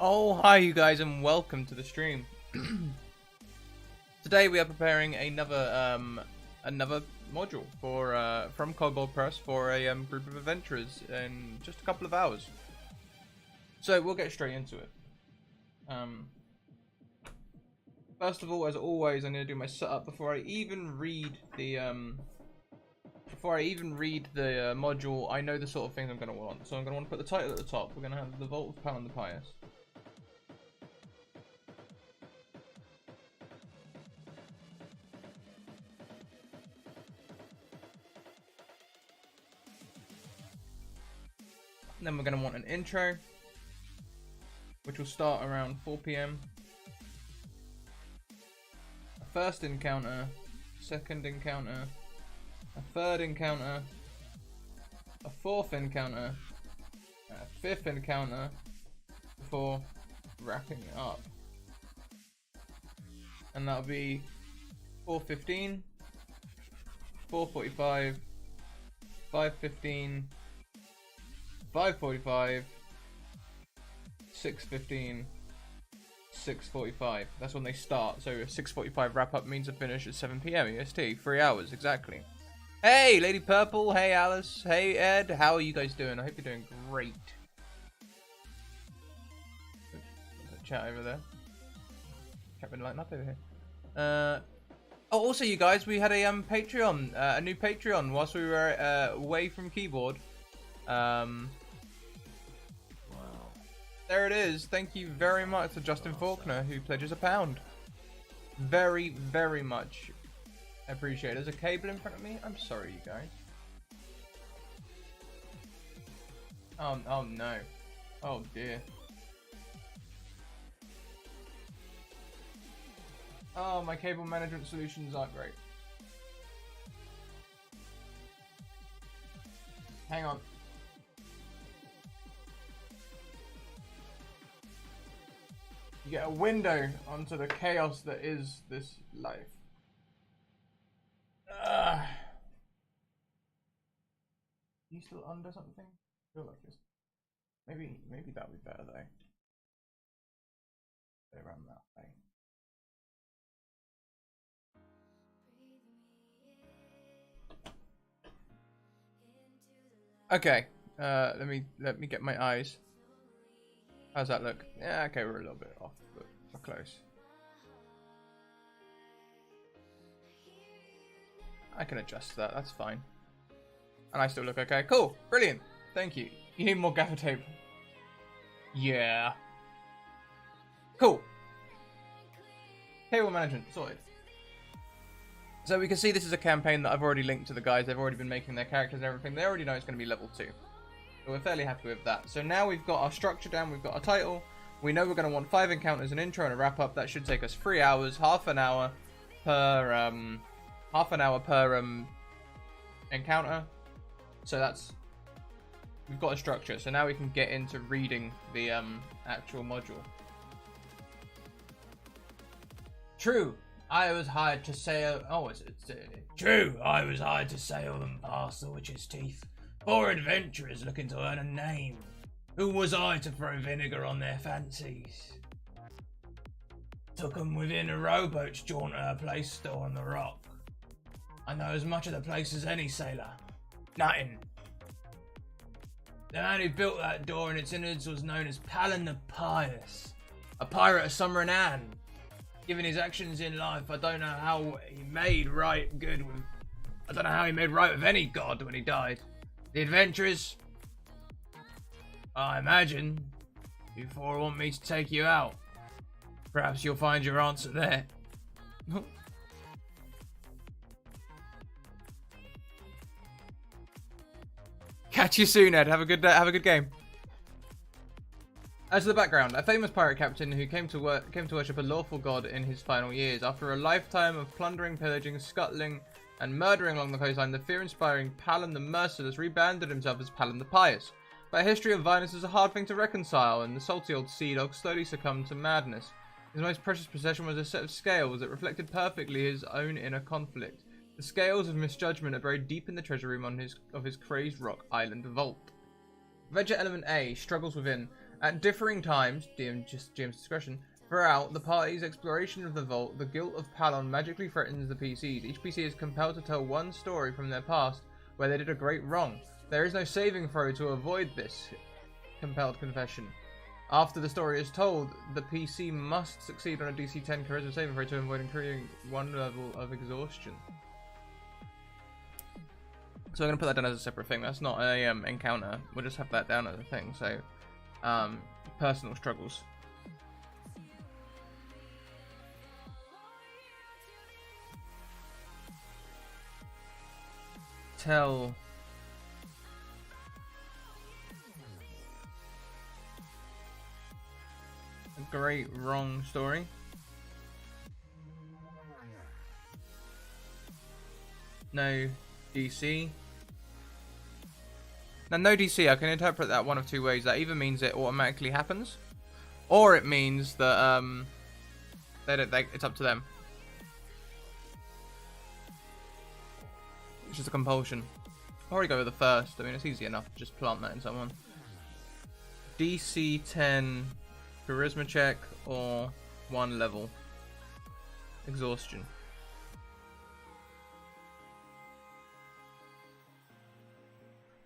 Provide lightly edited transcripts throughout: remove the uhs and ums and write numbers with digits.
Oh, hi you guys and welcome to the stream. Today we are preparing another module for from Kobold Press for a group of adventurers in just a couple of hours. So we'll get straight into it. First of all, as always, I'm going to do my setup before I even read the module. I know the sort of things I'm going to want. So I'm going to want to put the title at the top. We're going to have the Vault of Pallon the Pious. Then we're going to want an intro, which will start around 4 PM. A first encounter, second encounter, a third encounter, a fourth encounter, a fifth encounter, before wrapping it up. And that'll be 4:15, 4:45, 5:15, 5:45, 6:15, 6:45. That's when they start. So a 6:45 wrap up means a finish at 7 PM EST. 3 hours exactly. Hey, Lady Purple. Hey, Alice. Hey, Ed. How are you guys doing? I hope you're doing great. Chat over there. Chat been lighting up over here. Oh, also, you guys, we had a Patreon, a new Patreon whilst we were away from keyboard. Wow. There it is. Thank you very much to Justin Faulkner, who pledges £1. Very, very much appreciate. There's a cable in front of me. I'm sorry, you guys. Oh no. Oh dear. Oh, my cable management solutions aren't great. Hang on. You get a window onto the chaos that is this life. You still under something? I feel like this. Maybe that'll be better though. They ran that way. Okay. Let me get my eyes. How's that look? Yeah, okay, we're a little bit off, but we're close. I can adjust that, that's fine. And I still look okay. Cool, brilliant. Thank you. You need more gaffer tape. Yeah. Cool. Cable management, sorted. So we can see this is a campaign that I've already linked to the guys. They've already been making their characters and everything. They already know it's going to be level 2. So we're fairly happy with that. So now we've got our structure down, we've got our title. We know we're going to want 5 encounters, an intro and a wrap up. That should take us 3 hours, half an hour per encounter. So that's, we've got a structure. So now we can get into reading the actual module. True, I was hired to sail. Oh, it's true, I was hired to sail them past the witch's teeth. 4 adventurers looking to earn a name. Who was I to throw vinegar on their fancies? Took 'em within a rowboat's jaunt to a place still on the rock. I know as much of the place as any sailor. Nothing. The man who built that door and its innards was known as Pallon the Pious, a pirate of some renown. Given his actions in life, I don't know how he made right with any god when he died. The adventurers, I imagine, you four want me to take you out. Perhaps you'll find your answer there. Catch you soon, Ed. Have a good day. Have a good game. As to the background, a famous pirate captain who came to worship a lawful god in his final years. After a lifetime of plundering, pillaging, scuttling, and murdering along the coastline, the fear-inspiring Pallon the Merciless rebranded himself as Pallon the Pious. But a history of violence is a hard thing to reconcile, and the salty old sea dog slowly succumbed to madness. His most precious possession was a set of scales that reflected perfectly his own inner conflict. The scales of misjudgment are buried deep in the treasure room of his crazed rock island vault. Veggie Element A struggles within At differing times, GM's discretion, throughout the party's exploration of the vault, the guilt of Pallon magically threatens the PCs. Each PC is compelled to tell one story from their past where they did a great wrong. There is no saving throw to avoid this compelled confession. After the story is told, the PC must succeed on a DC 10 charisma saving throw to avoid incurring one level of exhaustion. So I'm going to put that down as a separate thing. That's not a encounter. We'll just have that down as a thing. So, personal struggles. Tell a great wrong story. No DC. Now, no DC, I can interpret that one of two ways. That either means it automatically happens, or it means that it's up to them. Which is a compulsion. I'll already go with the first. I mean, it's easy enough to just plant that in someone. DC 10 charisma check or 1 level exhaustion.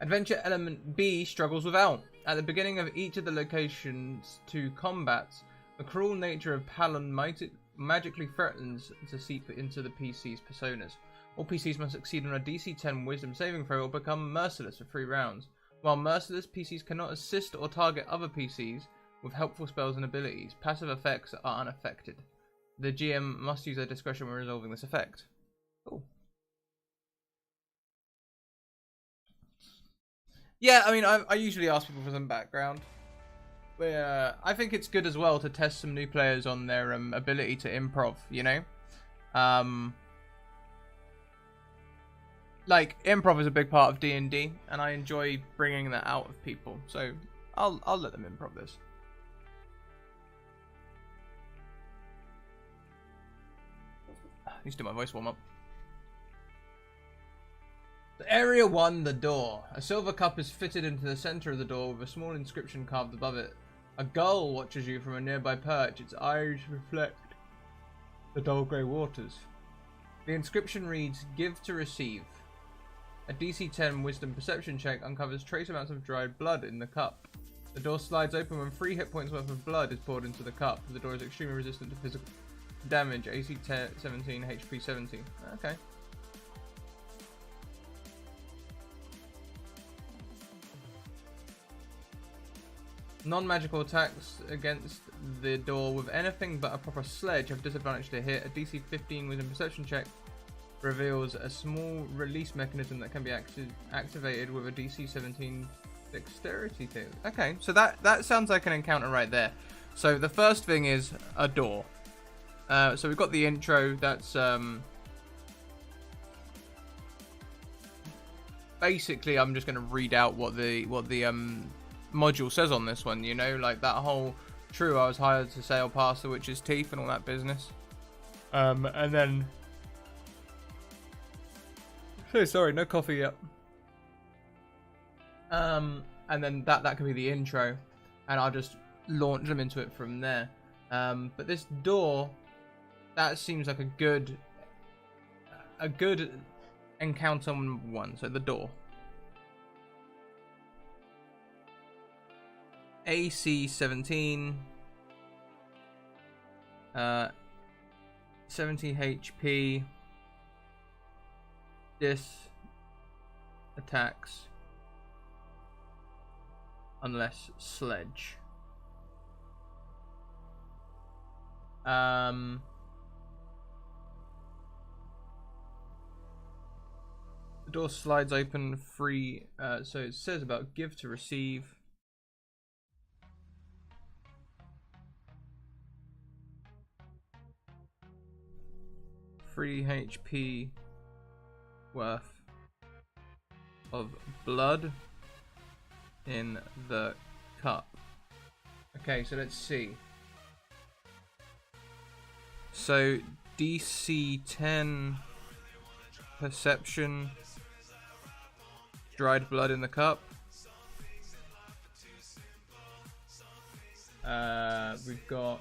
Adventure element B struggles without. At the beginning of each of the locations to combats, the cruel nature of Pallon magically threatens to seep into the PC's personas. All PCs must succeed on a DC 10 wisdom saving throw or become merciless for 3 rounds. While merciless, PCs cannot assist or target other PCs with helpful spells and abilities. Passive effects are unaffected. The GM must use their discretion when resolving this effect. Cool. Yeah, I mean, I usually ask people for some background. I think it's good as well to test some new players on their ability to improv, you know? Like, improv is a big part of D&D, and I enjoy bringing that out of people. So, I'll let them improv this. I need to do my voice warm-up. Area 1, the door. A silver cup is fitted into the center of the door with a small inscription carved above it. A gull watches you from a nearby perch. Its eyes reflect the dull grey waters. The inscription reads, "Give to receive." A DC 10 wisdom perception check uncovers trace amounts of dried blood in the cup. The door slides open when 3 hit points worth of blood is poured into the cup. The door is extremely resistant to physical damage. AC 17, HP 17. Okay. Non-magical attacks against the door with anything but a proper sledge have disadvantage to hit. A DC 15 wisdom perception check reveals a small release mechanism that can be activated with a DC 17 dexterity thing. Okay, so that sounds like an encounter right there. So the first thing is a door. So we've got the intro. That's basically, I'm just going to read out what the module says on this one, you know, like that whole "true, I was hired to sail past the witch's teeth" and all that business. And then, so sorry, no coffee yet. And then that can be the intro, and I'll just launch them into it from there. But this door, that seems like a good encounter one. So the door. AC 17, 70 HP, dis attacks unless sledge. The door slides open free, so it says about give to receive. Free HP worth of blood in the cup. Okay, so let's see. So DC 10 perception, dried blood in the cup. We've got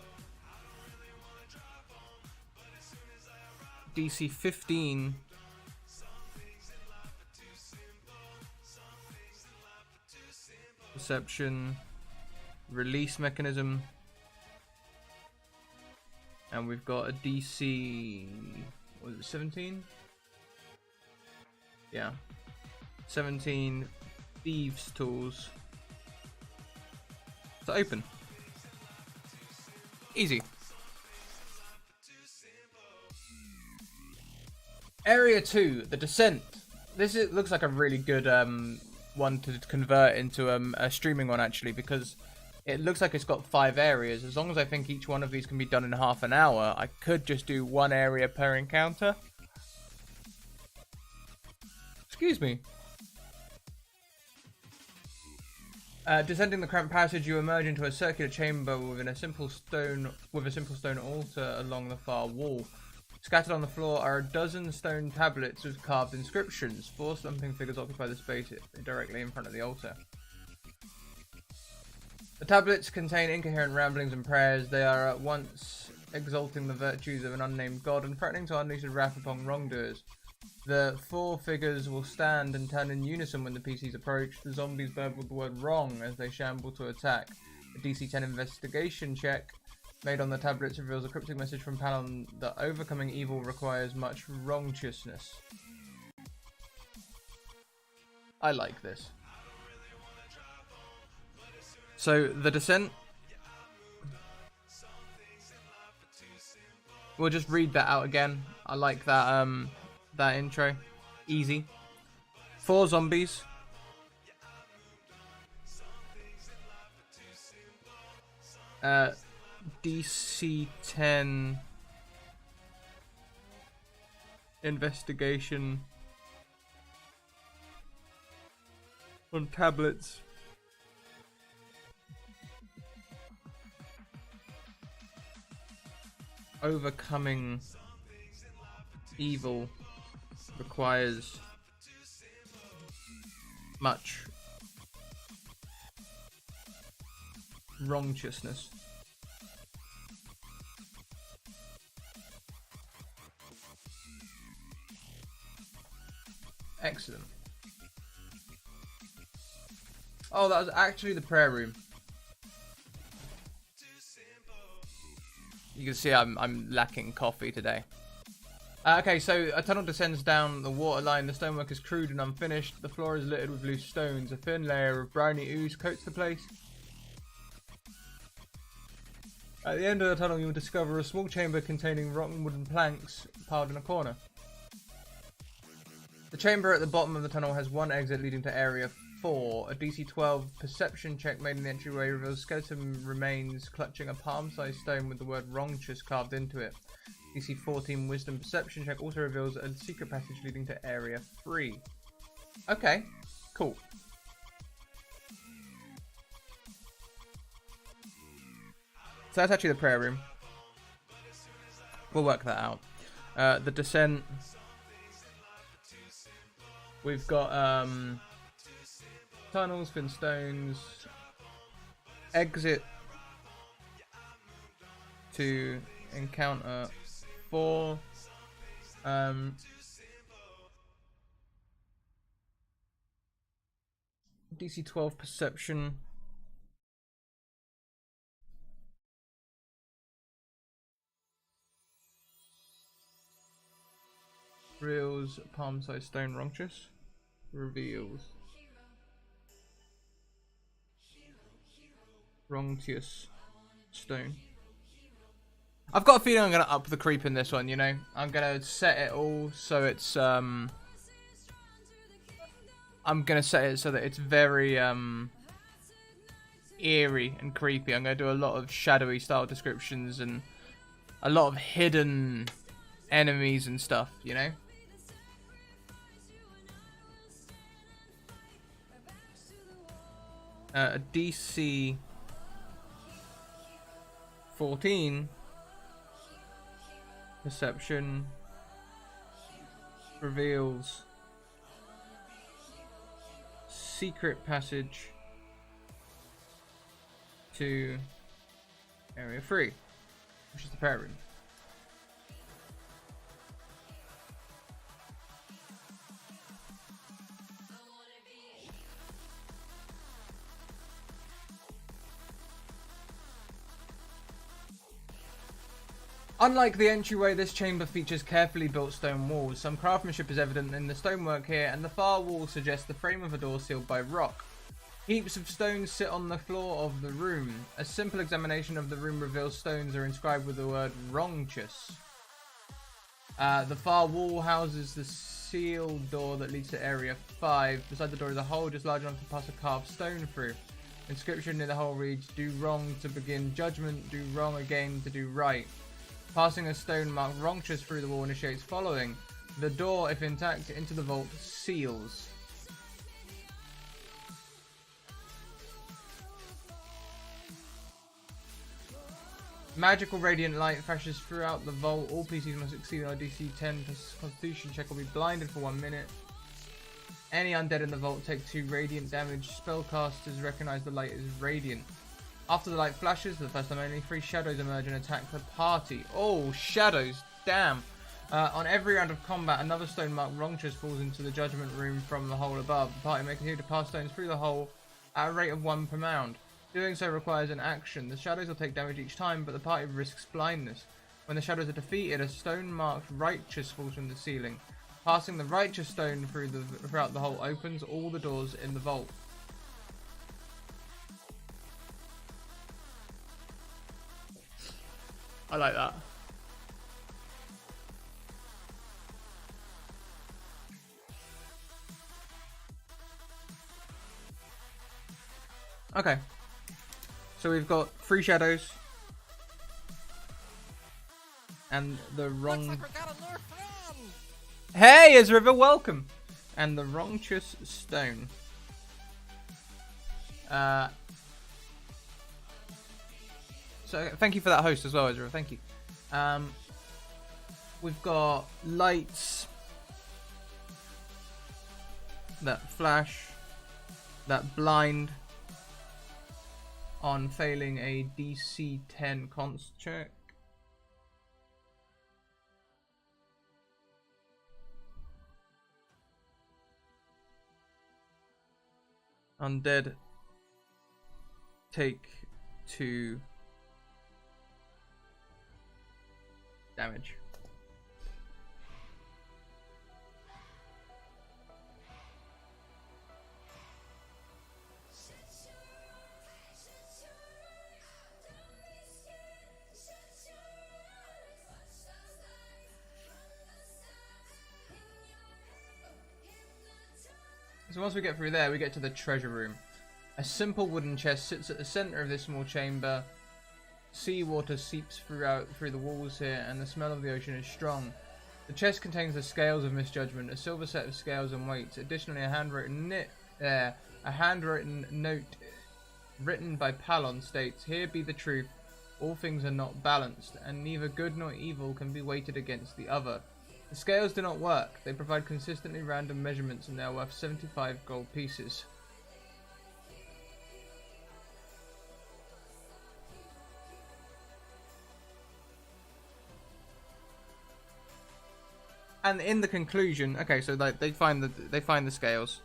DC 15. Perception. Release mechanism. And we've got a DC... what was it, 17? Yeah. 17 Thieves Tools. To open. Easy. Area 2, the Descent. Looks like a really good one to convert into a streaming one, actually, because it looks like it's got 5 areas. As long as I think each one of these can be done in half an hour, I could just do 1 area per encounter. Excuse me. Descending the cramped passage, you emerge into a circular chamber within a simple stone altar along the far wall. Scattered on the floor are a dozen stone tablets with carved inscriptions. 4 slumping figures occupy the space directly in front of the altar. The tablets contain incoherent ramblings and prayers. They are at once exalting the virtues of an unnamed god and threatening to unleash his wrath upon wrongdoers. The 4 figures will stand and turn in unison when the PCs approach. The zombies burble the word wrong as they shamble to attack. A DC 10 investigation check made on the tablets reveals a cryptic message from Pallon that overcoming evil requires much wrongtiousness. I like this. So, the Descent. We'll just read that out again. I like that that intro. Easy. 4 zombies. DC 10 investigation on tablets. Overcoming evil requires much wrongtiousness. Excellent. Oh, that was actually the prayer room. You can see I'm lacking coffee today. Okay, so a tunnel descends down the water line. The stonework is crude and unfinished. The floor is littered with loose stones. A thin layer of browny ooze coats the place. At the end of the tunnel, you'll discover a small chamber containing rotten wooden planks piled in a corner. The chamber at the bottom of the tunnel has 1 exit leading to Area 4. A DC 12 perception check made in the entryway reveals skeleton remains clutching a palm-sized stone with the word wrongtious carved into it. DC 14 wisdom perception check also reveals a secret passage leading to Area 3. Okay, cool. So that's actually the prayer room. We'll work that out. The Descent. We've got tunnels, thin stones, exit to encounter 4. DC 12 perception. Reveals palm-sized stone wrongtious. Reveals wrongtious stone. I've got a feeling I'm gonna up the creep in this one, you know. I'm gonna set it all so it's I'm gonna set it so that it's very eerie and creepy. I'm gonna do a lot of shadowy style descriptions and a lot of hidden enemies and stuff, you know. A DC 14 perception reveals secret passage to Area 3, which is the prayer room. Unlike the entryway, this chamber features carefully built stone walls. Some craftsmanship is evident in the stonework here, and the far wall suggests the frame of a door sealed by rock. Heaps of stones sit on the floor of the room. A simple examination of the room reveals stones are inscribed with the word Wrongchus. The far wall houses the sealed door that leads to Area 5. Beside the door is a hole just large enough to pass a carved stone through. Inscription near the hole reads, "Do wrong to begin judgment, do wrong again to do right." Passing a stone marked Wrongchus through the wall initiates following. The door, if intact, into the vault seals. Magical radiant light flashes throughout the vault. All PCs must succeed on a DC 10 Constitution check or be blinded for 1 minute. Any undead in the vault take 2 radiant damage. Spellcasters recognize the light as radiant. After the light flashes, for the first time only, 3 shadows emerge and attack the party. Oh, shadows! Damn! On every round of combat, another stone marked Wrongchus falls into the judgment room from the hole above. The party may continue to pass stones through the hole at a rate of 1 per round. Doing so requires an action. The shadows will take damage each time, but the party risks blindness. When the shadows are defeated, a stone marked Righteous falls from the ceiling. Passing the Righteous stone throughout the hole opens all the doors in the vault. I like that. Okay. So we've got 3 shadows. And the wrong... Looks like we got a new friend. Hey, Ezra, welcome! And the Wrongchus stone. So thank you for that host as well, Ezra. Thank you. We've got lights that flash, that blind on failing a DC 10 const check. Undead take 2 damage. So once we get through there, we get to the treasure room. A simple wooden chest sits at the center of this small chamber. Seawater seeps through the walls here, and the smell of the ocean is strong. The chest contains the scales of misjudgment, a silver set of scales and weights. Additionally, a handwritten note written by Pallon states, "Here be the truth. All things are not balanced, and neither good nor evil can be weighted against the other." The scales do not work. They provide consistently random measurements, and they are worth 75 gold pieces. And in the conclusion, okay, so they find the scales.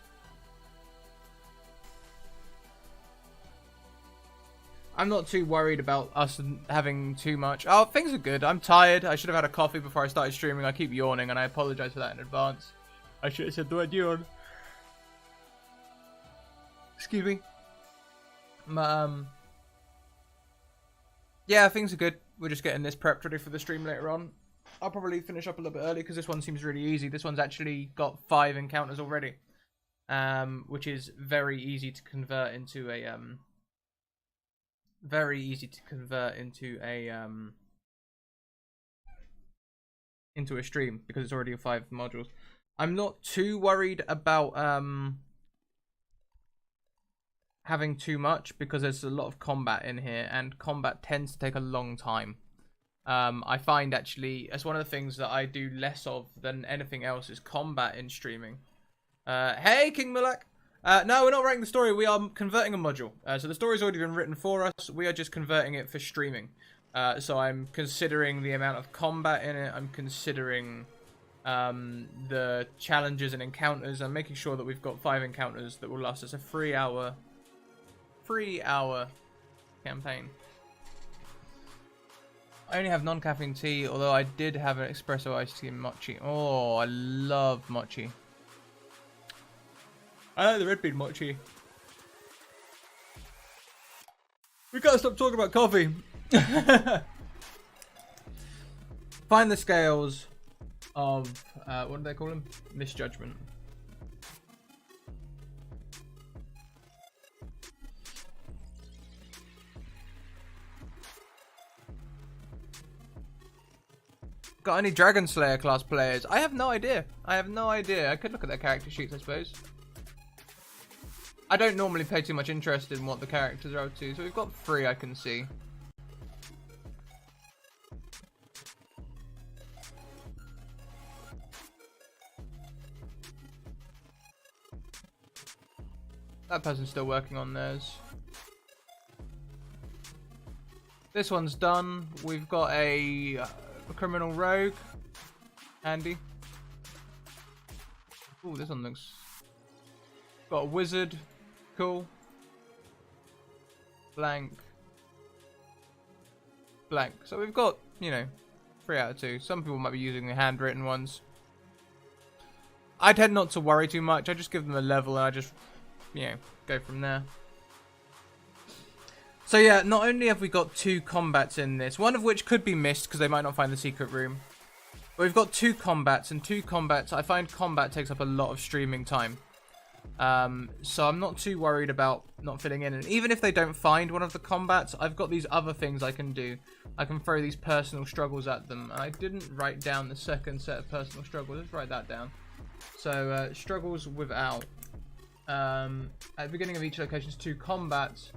I'm not too worried about us having too much. Oh, things are good. I'm tired. I should have had a coffee before I started streaming. I keep yawning, and I apologize for that in advance. I should have said the word yawn. Excuse me. Yeah, things are good. We're just getting this prepped ready for the stream later on. I'll probably finish up a little bit early because this one seems really easy. This one's actually got 5 encounters already, which is very easy to convert into a into a stream because it's already 5 modules. I'm not too worried about having too much because there's a lot of combat in here, and combat tends to take a long time. I find actually it's one of the things that I do less of than anything else is combat in streaming. Hey, King Mulak! No, we're not writing the story. We are converting a module. So the story's already been written for us. We are just converting it for streaming. So I'm considering the amount of combat in it. I'm considering the challenges and encounters. I'm making sure that we've got 5 encounters that will last us a 3-hour campaign. I only have non-caffeine tea, although I did have an espresso iced tea and mochi. Oh, I love mochi. I like the red bean mochi. We gotta stop talking about coffee. Find the scales of, what do they call them? Misjudgment. Got any Dragon Slayer class players? I have no idea. I could look at their character sheets, I suppose. I don't normally pay too much interest in what the characters are up to, so we've got 3 I can see. That person's still working on theirs. This one's done. We've got a criminal rogue. Handy. Ooh, this one looks... Got a wizard. Cool. Blank. Blank. So we've got, you know, 3 out of 2. Some people might be using the handwritten ones. I tend not to worry too much. I just give them a level and I just, you know, go from there. So yeah, not only have we got 2 combats in this, one of which could be missed because they might not find the secret room. But we've got 2 combats, and 2 combats, I find combat takes up a lot of streaming time. So I'm not too worried about not fitting in. And even if they don't find one of the combats, I've got these other things I can do. I can throw these personal struggles at them. And I didn't write down the second set of personal struggles. Let's write that down. So, struggles without. At the beginning of each location is 2 combats.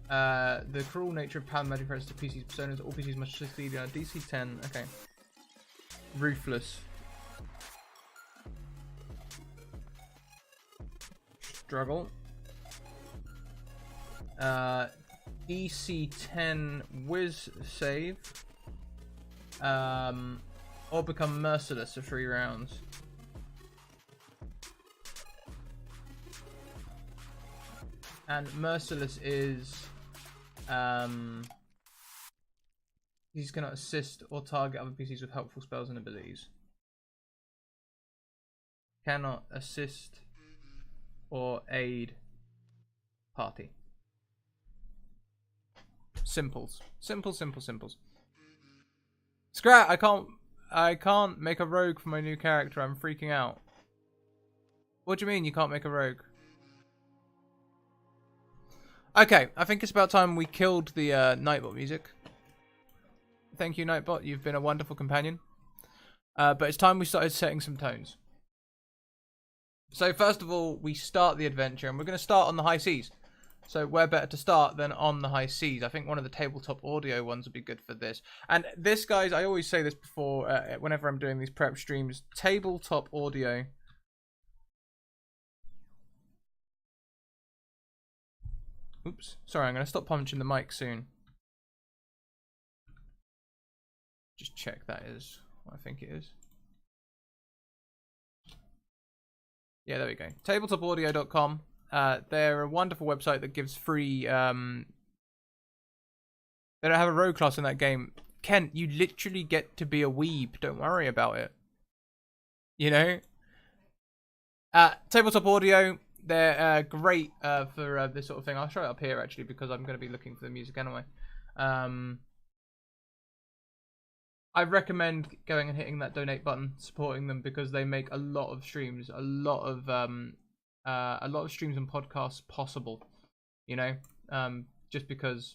The cruel nature of Pallon magic threats to PC's personas. All PCs must succeed on DC 10. Okay. Ruthless. Struggle. DC 10 whiz save. Or become merciless for 3 rounds. And merciless is these cannot assist or target other PCs with helpful spells and abilities. Cannot assist or aid party. Simples. Simples. Scrat, I can't make a rogue for my new character. I'm freaking out. What do you mean you can't make a rogue? Okay, I think it's about time we killed the Nightbot music. Thank you, Nightbot. You've been a wonderful companion. But it's time we started setting some tones. So first of all, we start the adventure, and we're going to start on the high seas. So where better to start than on the high seas? I think one of the tabletop audio ones would be good for this. And this, guys, I always say this before, whenever I'm doing these prep streams, tabletop audio. Oops, sorry, I'm going to stop punching the mic soon. Just check that is what I think it is. Yeah, there we go. Tabletopaudio.com. They're a wonderful website that gives free... They don't have a rogue class in that game. Kent, you literally get to be a weeb. Don't worry about it. You know? Tabletop Audio, they're great for this sort of thing. I'll show it up here, actually, because I'm going to be looking for the music anyway. I recommend going and hitting that donate button, supporting them, because they make a lot of streams, a lot of streams and podcasts possible. You know, just because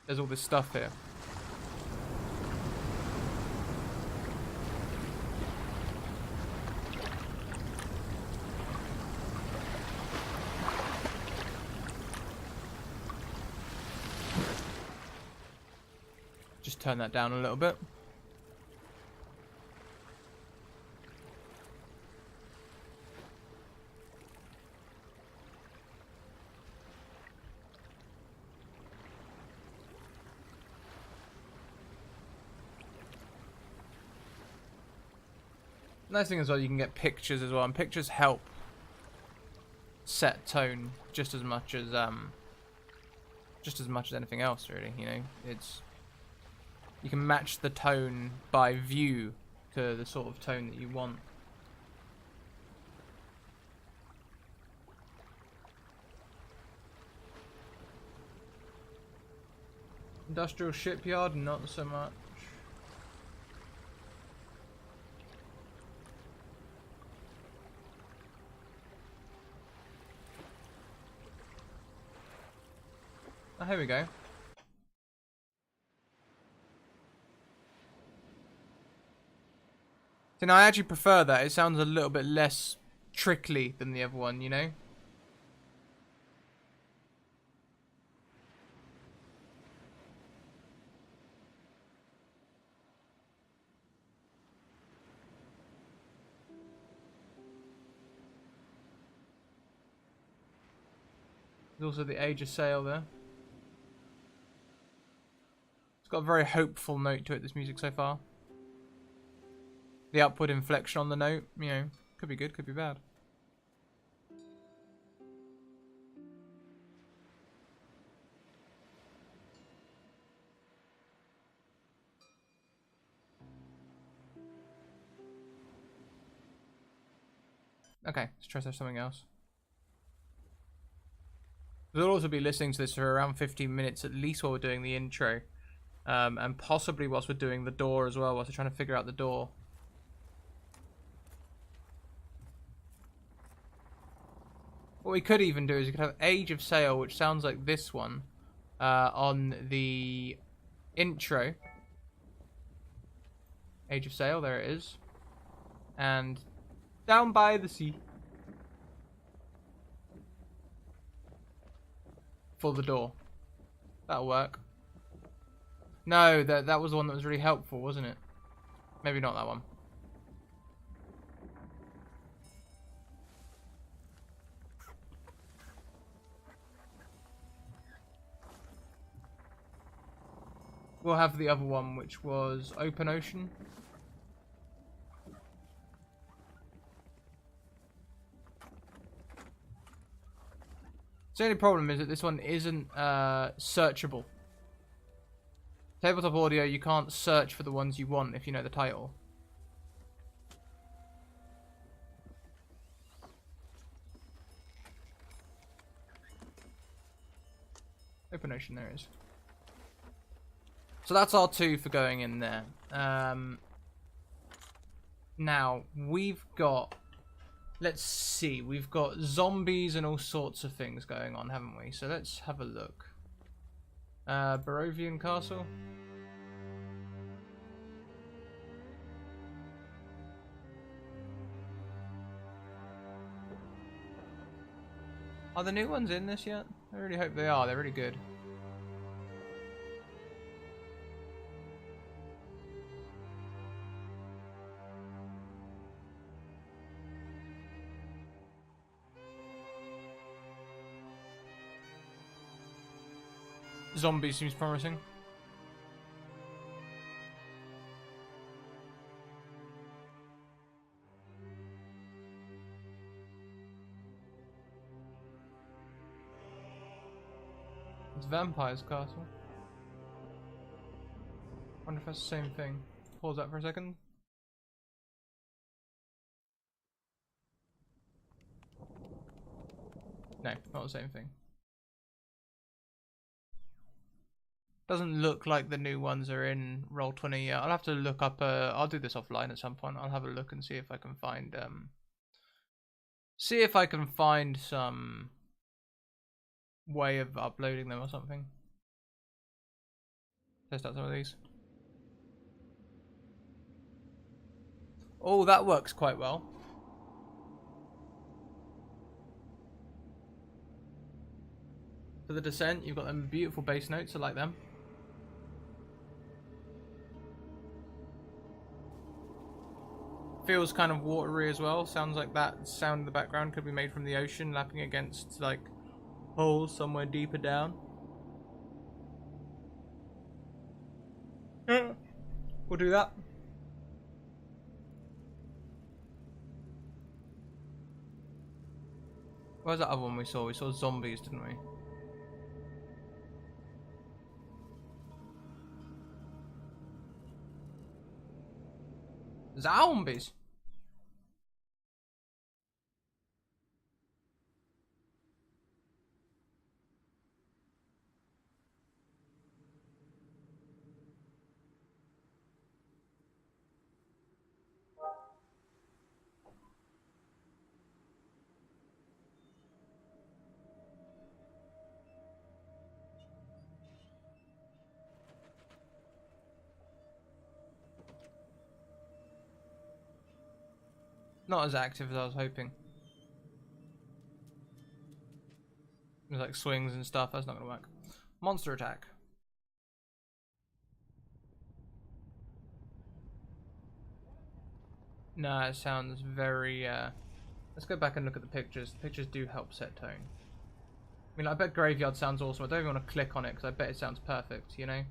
there's all this stuff here. Just turn that down a little bit. Nice thing as well, you can get pictures as well, and pictures help set tone just as much as anything else, really. You know, you can match the tone by view to the sort of tone that you want. Industrial shipyard, not so much. Oh, here we go. So now I actually prefer that. It sounds a little bit less trickly than the other one, you know? There's also the Age of Sail there. It's got a very hopeful note to it, this music so far. The upward inflection on the note, you know, could be good, could be bad. Okay, let's try something else. We'll also be listening to this for around 15 minutes at least while we're doing the intro. And possibly whilst we're doing the door as well, whilst we're trying to figure out the door. What we could even do is we could have Age of Sail, which sounds like this one, on the intro. Age of Sail, there it is. And Down by the Sea. For the door. That'll work. No, that was the one that was really helpful, wasn't it? Maybe not that one. We'll have the other one, which was Open Ocean. The only problem is that this one isn't searchable. Tabletop audio, you can't search for the ones you want if you know the title. Open Ocean, there it is. So that's our 2 for going in there. Now, we've got... Let's see, we've got zombies and all sorts of things going on, haven't we? So let's have a look. Barovian Castle. Are the new ones in this yet? I really hope they are, they're really good. Zombie seems promising. It's Vampire's Castle. Wonder if that's the same thing. Pause that for a second. No, not the same thing. Doesn't look like the new ones are in Roll20 yet. I'll have to look up. I'll do this offline at some point. I'll have a look and see if I can find some way of uploading them or something. Test out some of these. Oh, that works quite well. For the Descent, you've got them beautiful bass notes. I like them. Feels kind of watery as well. Sounds like that sound in the background could be made from the ocean lapping against like holes somewhere deeper down. We'll do that. Where's that other one we saw? We saw zombies, didn't we? Zombies! Not as active as I was hoping. There's like swings and stuff, that's not gonna work. Monster attack. Nah, it sounds very, let's go back and look at the pictures. The pictures do help set tone. I mean, I bet Graveyard sounds awesome. I don't even want to click on it because I bet it sounds perfect, you know?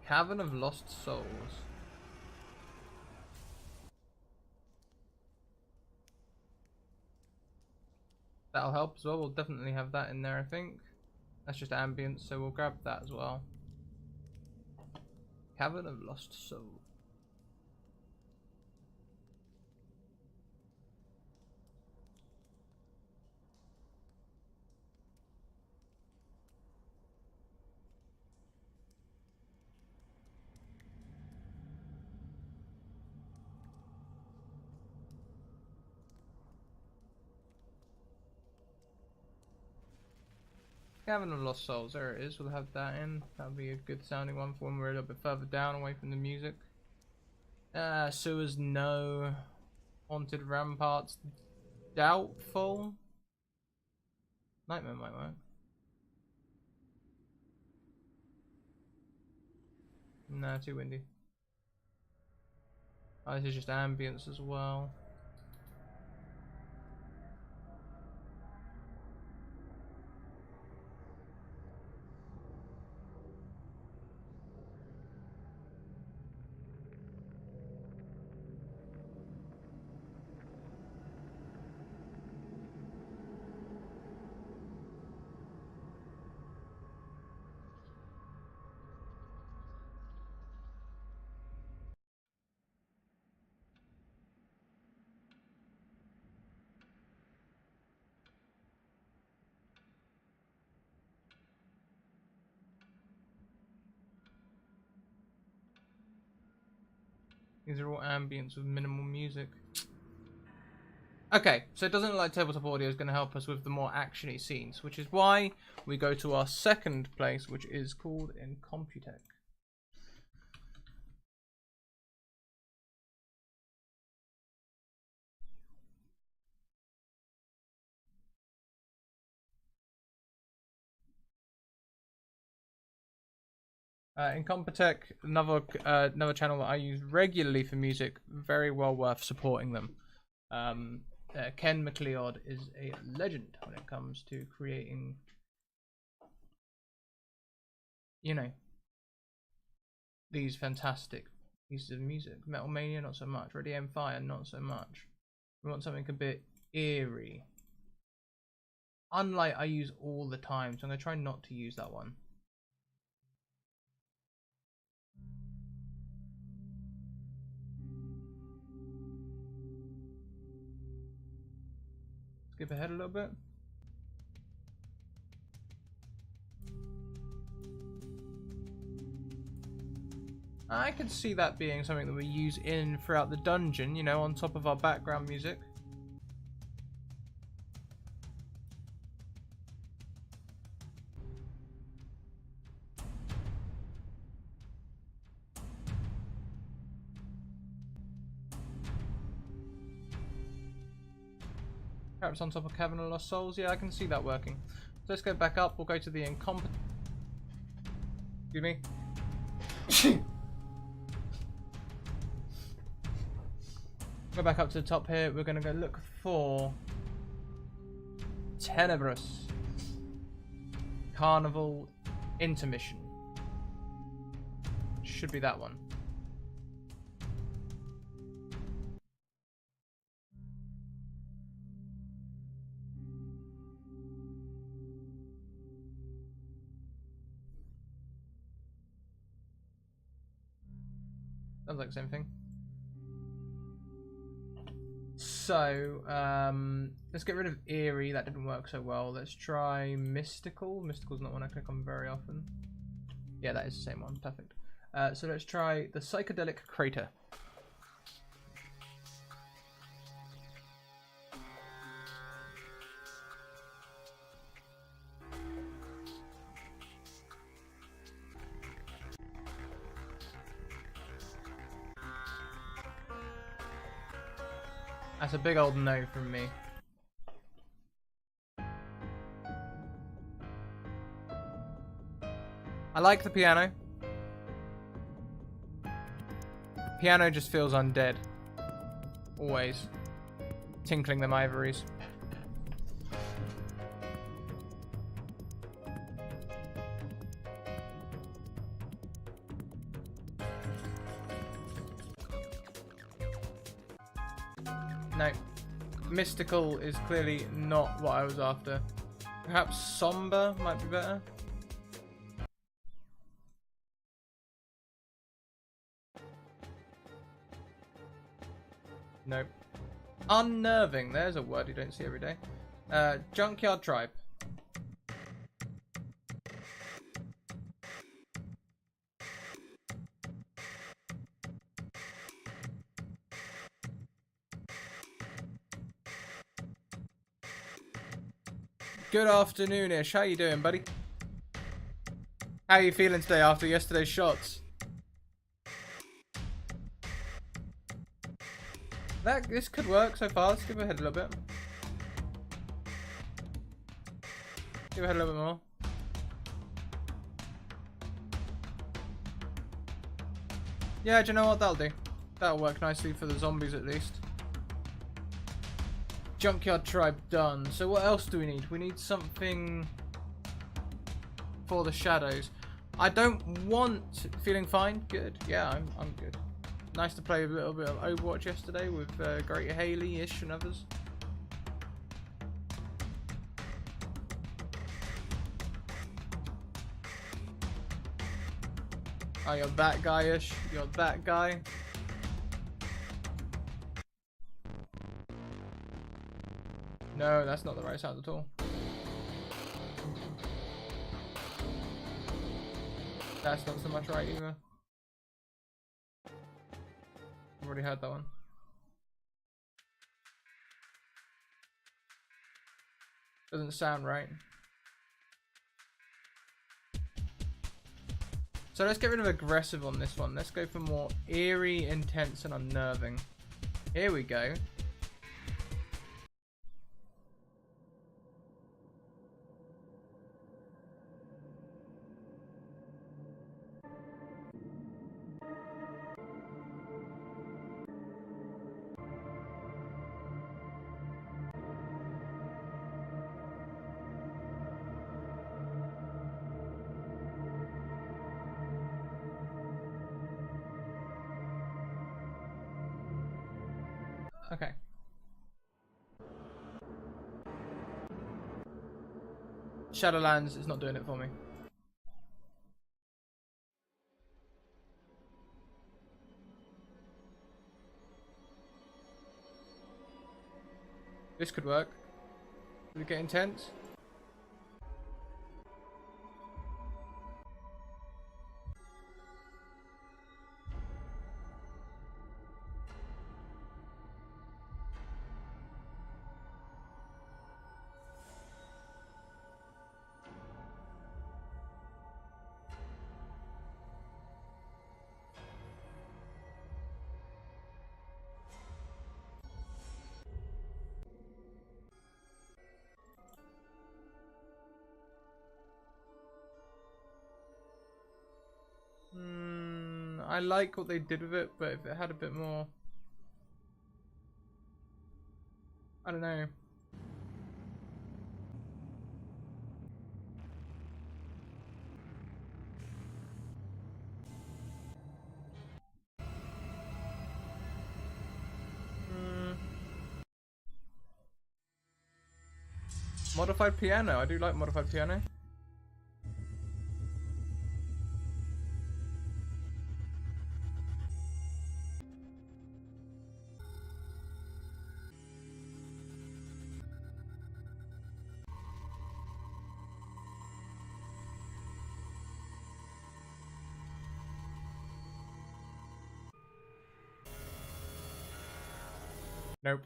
Cavern of Lost Souls. That'll help as well. We'll definitely have that in there, I think. That's just ambience, so we'll grab that as well. Cavern of Lost Souls. Cavern of Lost Souls, there it is. We'll have that in. That'll be a good sounding one for when we're a little bit further down away from the music. Sewers, no. Haunted Ramparts, doubtful. Nightmare might work. Nah, too windy. Oh, this is just ambience as well. These are all ambience with minimal music. Okay, so it doesn't look like tabletop audio is going to help us with the more actiony scenes, which is why we go to our second place, which is called in Computech. In Computech, another channel that I use regularly for music, very well worth supporting them. Ken McLeod is a legend when it comes to creating, you know, these fantastic pieces of music. Metal Mania, not so much. Ready Aim Fire, not so much. We want something a bit eerie. Unlike I use all the time, so I'm going to try not to use that one. Skip ahead a little bit. I could see that being something that we use in throughout the dungeon, you know, on top of our background music. Perhaps on top of Cavern of Lost Souls. Yeah, I can see that working. So let's go back up. We'll go to the incompetent. Excuse me. Go back up to the top here. We're going to go look for Tenebrous. Carnival Intermission. Should be that one. Sounds like the same thing. So, let's get rid of Eerie. That didn't work so well. Let's try Mystical. Mystical's not one I click on very often. Yeah, that is the same one. Perfect. So let's try the Psychedelic Crater. That's a big old no from me. I like the piano. Piano just feels undead. Always. Tinkling them ivories. No. Mystical is clearly not what I was after. Perhaps Somber might be better. Nope. Unnerving. There's a word you don't see every day. Junkyard Tribe. Good afternoon-ish. How you doing, buddy? How you feeling today after yesterday's shots? This could work so far. Let's give it a head a little bit. Give it a head a little bit more. Yeah, do you know what? That'll do. That'll work nicely for the zombies at least. Junkyard Tribe done. So what else do we need? We need something for the shadows. I don't want... Feeling fine? Good. Yeah, I'm good. Nice to play a little bit of Overwatch yesterday with Great Haley-ish and others. Oh, you're that guy-ish? You're that guy? No, that's not the right sound at all. That's not so much right either. I've already heard that one. Doesn't sound right. So let's get rid of aggressive on this one. Let's go for more eerie, intense, and unnerving. Here we go. Okay. Shadowlands is not doing it for me. This could work. Did we get intense? I like what they did with it, but if it had a bit more... I don't know. Modified piano. I do like modified piano. Nope.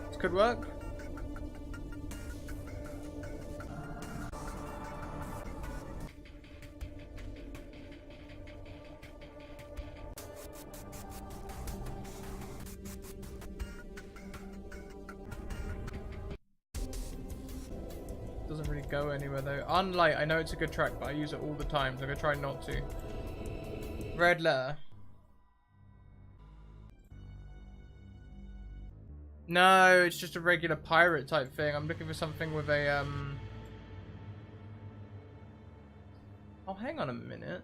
This could work. Doesn't really go anywhere though. Unlight, I know it's a good track, but I use it all the time, so I'm gonna try not to. Red letter. No, it's just a regular pirate type thing. I'm looking for something with a Oh, hang on a minute.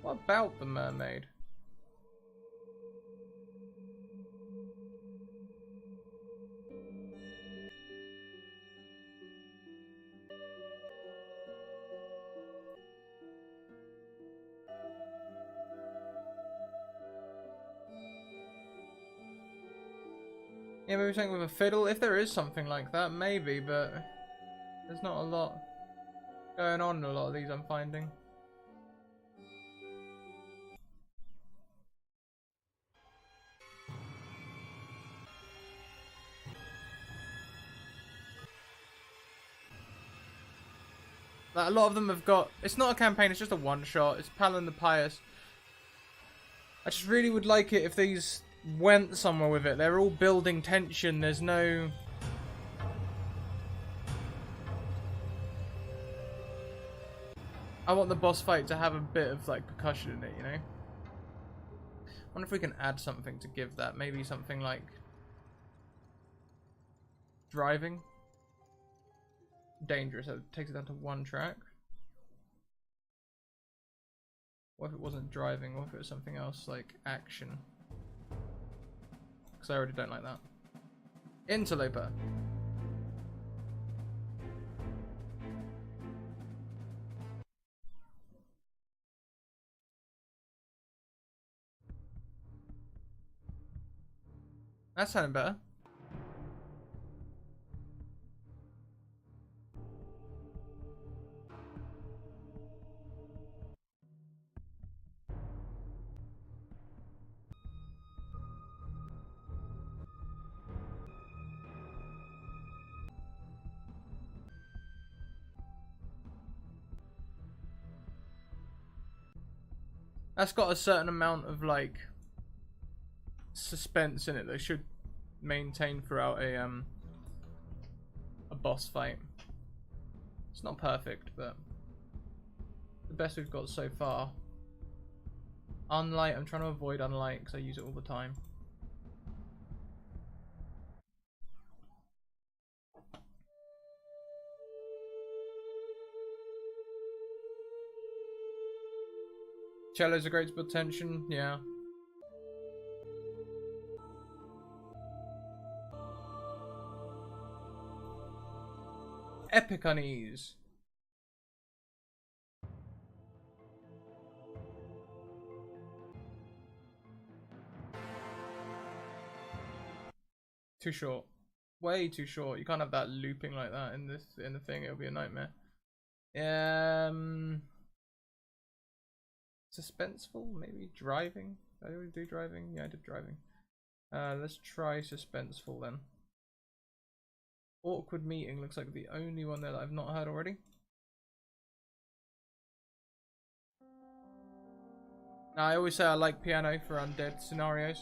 What about the mermaid? Yeah, maybe something with a fiddle. If there is something like that, maybe, but there's not a lot going on in a lot of these I'm finding. Like, a lot of them have got... It's not a campaign, it's just a one-shot. It's Pallon the Pious. I just really would like it if these went somewhere with it. They're all building tension. There's no... I want the boss fight to have a bit of like percussion in it, you know? I wonder if we can add something to give that. Maybe something like driving. Dangerous. So it takes it down to one track. What if it wasn't driving? What if it was something else like action? Because I already don't like that. Interloper. That's sounding better. That's got a certain amount of like suspense in it that should maintain throughout a boss fight. It's not perfect, but the best we've got so far. Unlight, I'm trying to avoid unlight because I use it all the time. Cello's a great to build tension, yeah. Epic unease. Too short. Way too short. You can't have that looping like that in the thing. It'll be a nightmare. Suspenseful, maybe driving. Did I already do driving? Yeah, I did driving. Let's try suspenseful then. Awkward meeting looks like the only one there that I've not heard already. Now, I always say I like piano for undead scenarios.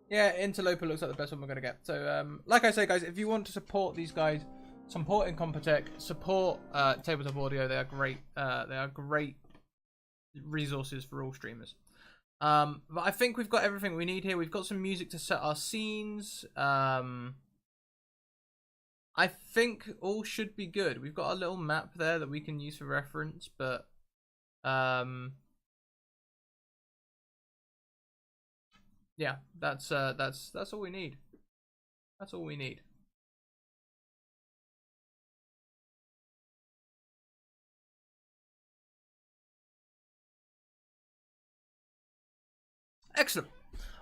Yeah, Interloper looks like the best one we're going to get. So, like I say, guys, if you want to support these guys, Support Incompetech. Support Tabletop Audio. They are great. They are great resources for all streamers. But I think we've got everything we need here. We've got some music to set our scenes. I think all should be good. We've got a little map there that we can use for reference, but yeah, that's all we need. That's all we need. Excellent.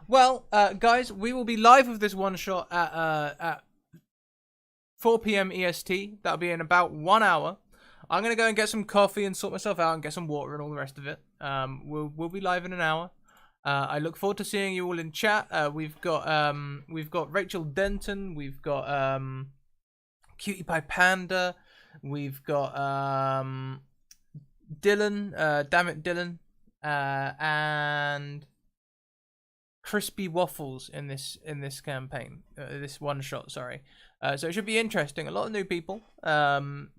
Well, guys, we will be live with this one shot at 4 p.m. EST. That'll be in about 1 hour. I'm gonna go and get some coffee and sort myself out and get some water and all the rest of it. We'll be live in an hour. I look forward to seeing you all in chat. We've got Rachel Denton. We've got Cutie Pie Panda. We've got Dylan. Damn it, Dylan. And Crispy Waffles in this campaign. This one shot. Sorry. So it should be interesting. A lot of new people,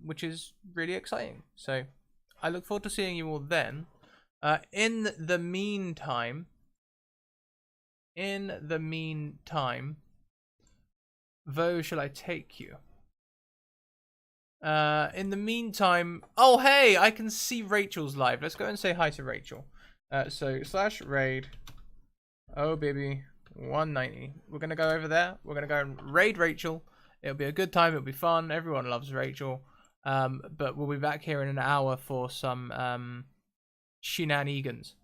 which is really exciting. So I look forward to seeing you all then. In the meantime, Vo, shall I take you? In the meantime, oh hey, I can see Rachel's live. Let's go and say hi to Rachel. So /raid, oh baby, 190. We're gonna go over there. We're gonna go and raid Rachel. It'll be a good time. It'll be fun. Everyone loves Rachel. But we'll be back here in an hour for some shenanigans.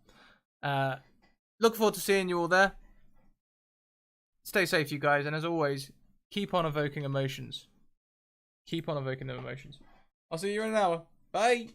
Look forward to seeing you all there. Stay safe, you guys, and as always, keep on evoking emotions. Keep on evoking them emotions. I'll see you in an hour. Bye.